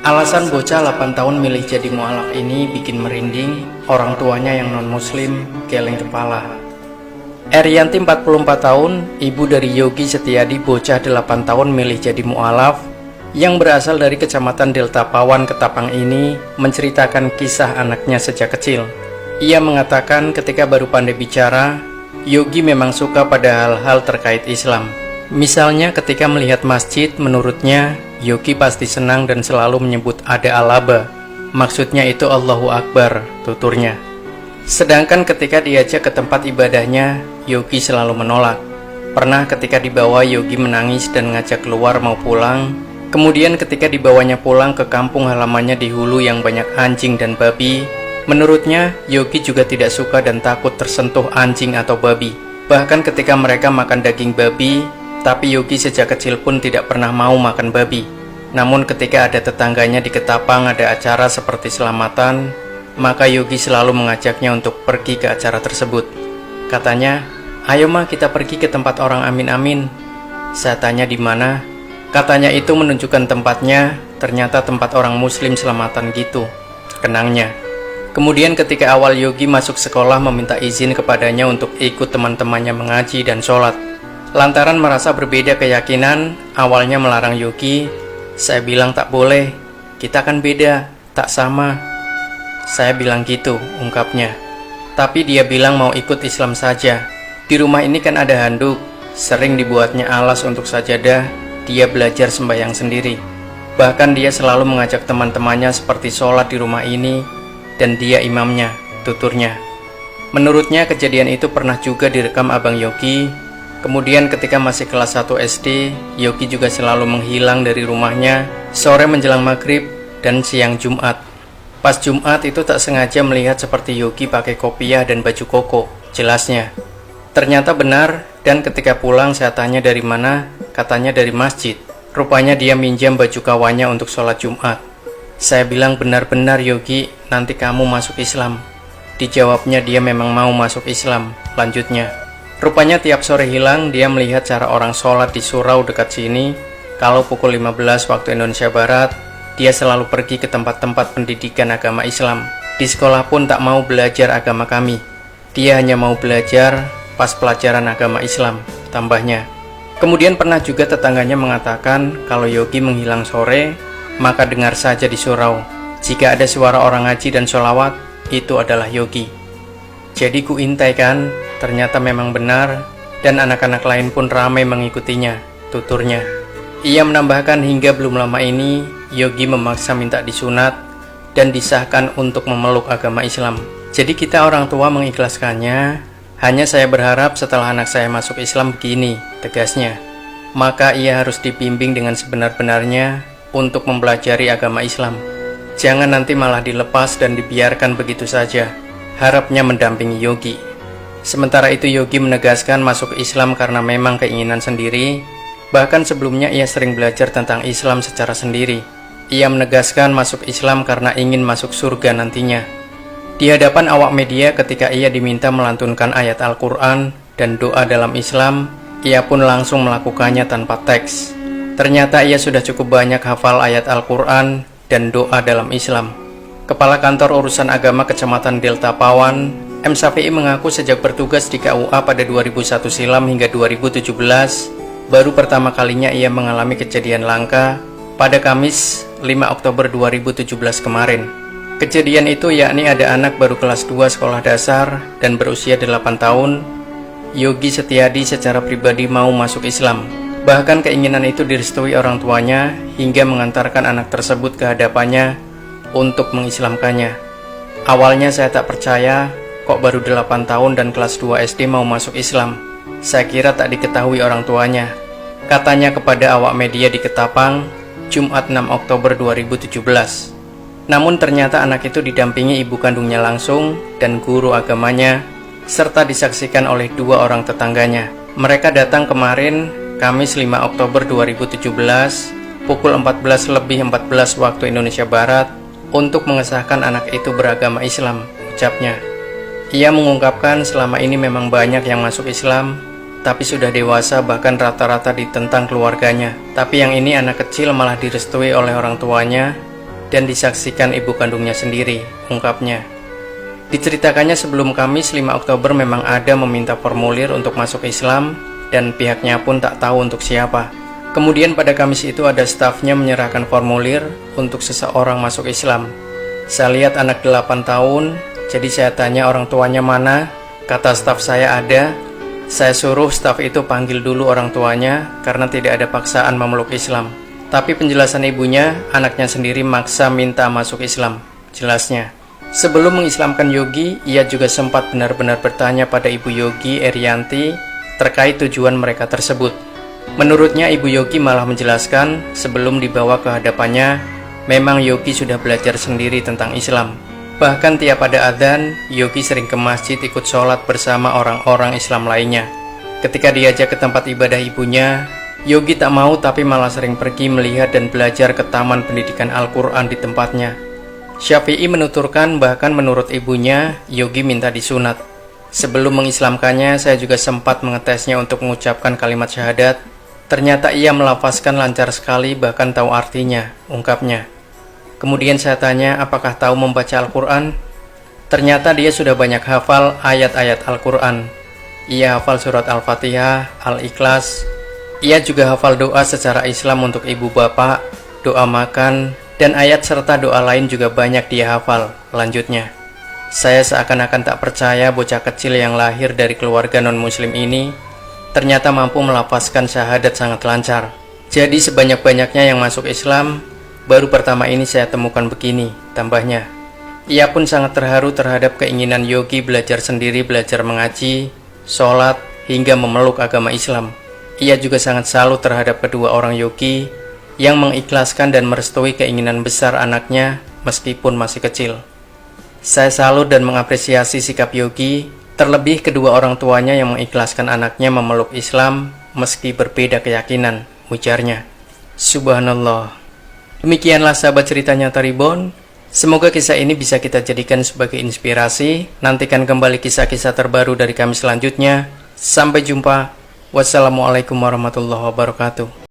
Alasan bocah 8 tahun milih jadi mualaf ini bikin merinding, orang tuanya yang non-muslim geleng kepala. Erianti 44 tahun, ibu dari Yogi Setiadi bocah 8 tahun milih jadi mualaf yang berasal dari Kecamatan Delta Pawan, Ketapang ini menceritakan kisah anaknya sejak kecil. Ia mengatakan ketika baru pandai bicara, Yogi memang suka pada hal-hal terkait Islam. Misalnya ketika melihat masjid, menurutnya Yogi pasti senang dan selalu menyebut ada alaba. Maksudnya itu Allahu Akbar, tuturnya. Sedangkan ketika diajak ke tempat ibadahnya, Yogi selalu menolak. Pernah ketika dibawa, Yogi menangis dan ngajak keluar mau pulang. Kemudian ketika dibawanya pulang ke kampung halamannya di Hulu yang banyak anjing dan babi, menurutnya Yogi juga tidak suka dan takut tersentuh anjing atau babi. Bahkan ketika mereka makan daging babi, tapi Yogi sejak kecil pun tidak pernah mau makan babi. Namun ketika ada tetangganya di Ketapang ada acara seperti selamatan, maka Yogi selalu mengajaknya untuk pergi ke acara tersebut. Katanya, "Ayo mah kita pergi ke tempat orang amin-amin." Saya tanya di mana. Katanya itu menunjukkan tempatnya, ternyata tempat orang muslim selamatan gitu, kenangnya. Kemudian ketika awal Yogi masuk sekolah meminta izin kepadanya untuk ikut teman-temannya mengaji dan sholat. Lantaran merasa berbeda keyakinan, awalnya melarang Yogi. Saya bilang tak boleh, kita kan beda, tak sama. Saya bilang gitu, ungkapnya. Tapi dia bilang mau ikut Islam saja. Di rumah ini kan ada handuk, sering dibuatnya alas untuk sajadah, dia belajar sembahyang sendiri. Bahkan dia selalu mengajak teman-temannya seperti sholat di rumah ini, dan dia imamnya, tuturnya. Menurutnya kejadian itu pernah juga direkam abang Yogi. Kemudian ketika masih kelas 1 SD, Yogi juga selalu menghilang dari rumahnya sore menjelang maghrib dan siang Jumat. Pas Jumat itu tak sengaja melihat seperti Yogi pakai kopiah dan baju koko, jelasnya. Ternyata benar, dan ketika pulang saya tanya dari mana, katanya dari masjid. Rupanya dia minjam baju kawannya untuk sholat Jumat. Saya bilang benar-benar Yogi, nanti kamu masuk Islam. Dijawabnya dia memang mau masuk Islam, lanjutnya. Rupanya tiap sore hilang dia melihat cara orang sholat di surau dekat sini. Kalau pukul 15 waktu Indonesia Barat, dia selalu pergi ke tempat-tempat pendidikan agama Islam. Di sekolah pun tak mau belajar agama kami. Dia hanya mau belajar pas pelajaran agama Islam, tambahnya. Kemudian pernah juga tetangganya mengatakan kalau Yogi menghilang sore, maka dengar saja di surau. Jika ada suara orang ngaji dan sholawat, itu adalah Yogi. Jadi ku intai kan, ternyata memang benar, dan anak-anak lain pun ramai mengikutinya, tuturnya. Ia menambahkan hingga belum lama ini, Yogi memaksa minta disunat dan disahkan untuk memeluk agama Islam. Jadi kita orang tua mengikhlaskannya, hanya saya berharap setelah anak saya masuk Islam begini, tegasnya. Maka ia harus dibimbing dengan sebenar-benarnya untuk mempelajari agama Islam. Jangan nanti malah dilepas dan dibiarkan begitu saja. Harapnya mendampingi Yogi. Sementara itu Yogi menegaskan masuk Islam karena memang keinginan sendiri. Bahkan sebelumnya ia sering belajar tentang Islam secara sendiri. Ia menegaskan masuk Islam karena ingin masuk surga nantinya. Di hadapan awak media ketika ia diminta melantunkan ayat Al-Quran dan doa dalam Islam, ia pun langsung melakukannya tanpa teks. Ternyata ia sudah cukup banyak hafal ayat Al-Quran dan doa dalam Islam. Kepala Kantor Urusan Agama Kecamatan Delta Pawan, M. Syafi'i mengaku sejak bertugas di KUA pada 2001 silam hingga 2017, baru pertama kalinya ia mengalami kejadian langka pada Kamis 5 Oktober 2017 kemarin. Kejadian itu yakni ada anak baru kelas 2 sekolah dasar dan berusia 8 tahun. Yogi Setiadi secara pribadi mau masuk Islam. Bahkan keinginan itu direstui orang tuanya hingga mengantarkan anak tersebut ke hadapannya untuk mengislamkannya. Awalnya saya tak percaya, kok baru 8 tahun dan kelas 2 SD mau masuk Islam. Saya kira tak diketahui orang tuanya. Katanya kepada awak media di Ketapang, Jumat 6 Oktober 2017. Namun ternyata anak itu didampingi ibu kandungnya langsung dan guru agamanya, serta disaksikan oleh 2 orang tetangganya. Mereka datang kemarin, Kamis 5 Oktober 2017, pukul 14:14 waktu Indonesia Barat, untuk mengesahkan anak itu beragama Islam, ucapnya. Ia mengungkapkan selama ini memang banyak yang masuk Islam, tapi sudah dewasa bahkan rata-rata ditentang keluarganya. Tapi yang ini anak kecil malah direstui oleh orang tuanya dan disaksikan ibu kandungnya sendiri, ungkapnya. Diceritakannya sebelum Kamis 5 Oktober memang ada meminta formulir untuk masuk Islam dan pihaknya pun tak tahu untuk siapa. Kemudian pada Kamis itu ada stafnya menyerahkan formulir untuk seseorang masuk Islam. Saya lihat anak 8 tahun, jadi saya tanya orang tuanya mana. Kata staf saya ada. Saya suruh staf itu panggil dulu orang tuanya karena tidak ada paksaan memeluk Islam. Tapi penjelasan ibunya, anaknya sendiri maksa minta masuk Islam. Jelasnya, sebelum mengislamkan Yogi, ia juga sempat benar-benar bertanya pada ibu Yogi, Erianti, terkait tujuan mereka tersebut. Menurutnya ibu Yogi malah menjelaskan sebelum dibawa ke hadapannya, memang Yogi sudah belajar sendiri tentang Islam. Bahkan tiap ada adzan, Yogi sering ke masjid ikut sholat bersama orang-orang Islam lainnya. Ketika diajak ke tempat ibadah ibunya, Yogi tak mau tapi malah sering pergi melihat dan belajar ke taman pendidikan Al-Quran di tempatnya. Syafi'i menuturkan bahkan menurut ibunya, Yogi minta disunat. Sebelum mengislamkannya, saya juga sempat mengetesnya untuk mengucapkan kalimat syahadat. Ternyata ia melafazkan lancar sekali bahkan tahu artinya, ungkapnya. Kemudian saya tanya apakah tahu membaca Al-Quran. Ternyata dia sudah banyak hafal ayat-ayat Al-Quran. Ia hafal surat Al-Fatihah, Al-Ikhlas. Ia juga hafal doa secara Islam untuk ibu bapak, doa makan, dan ayat serta doa lain juga banyak dia hafal. Lanjutnya, saya seakan-akan tak percaya bocah kecil yang lahir dari keluarga non-muslim ini ternyata mampu melafazkan syahadat sangat lancar. Jadi sebanyak-banyaknya yang masuk Islam, baru pertama ini saya temukan begini, tambahnya. Ia pun sangat terharu terhadap keinginan Yogi belajar sendiri, belajar mengaji, sholat, hingga memeluk agama Islam. Ia juga sangat salut terhadap kedua orang Yogi yang mengikhlaskan dan merestui keinginan besar anaknya meskipun masih kecil. Saya salut dan mengapresiasi sikap Yogi, terlebih kedua orang tuanya yang mengikhlaskan anaknya memeluk Islam meski berbeda keyakinan, ujarnya. Subhanallah. Demikianlah sahabat cerita nyata Reborn. Semoga kisah ini bisa kita jadikan sebagai inspirasi. Nantikan kembali kisah-kisah terbaru dari kami selanjutnya. Sampai jumpa. Wassalamualaikum warahmatullahi wabarakatuh.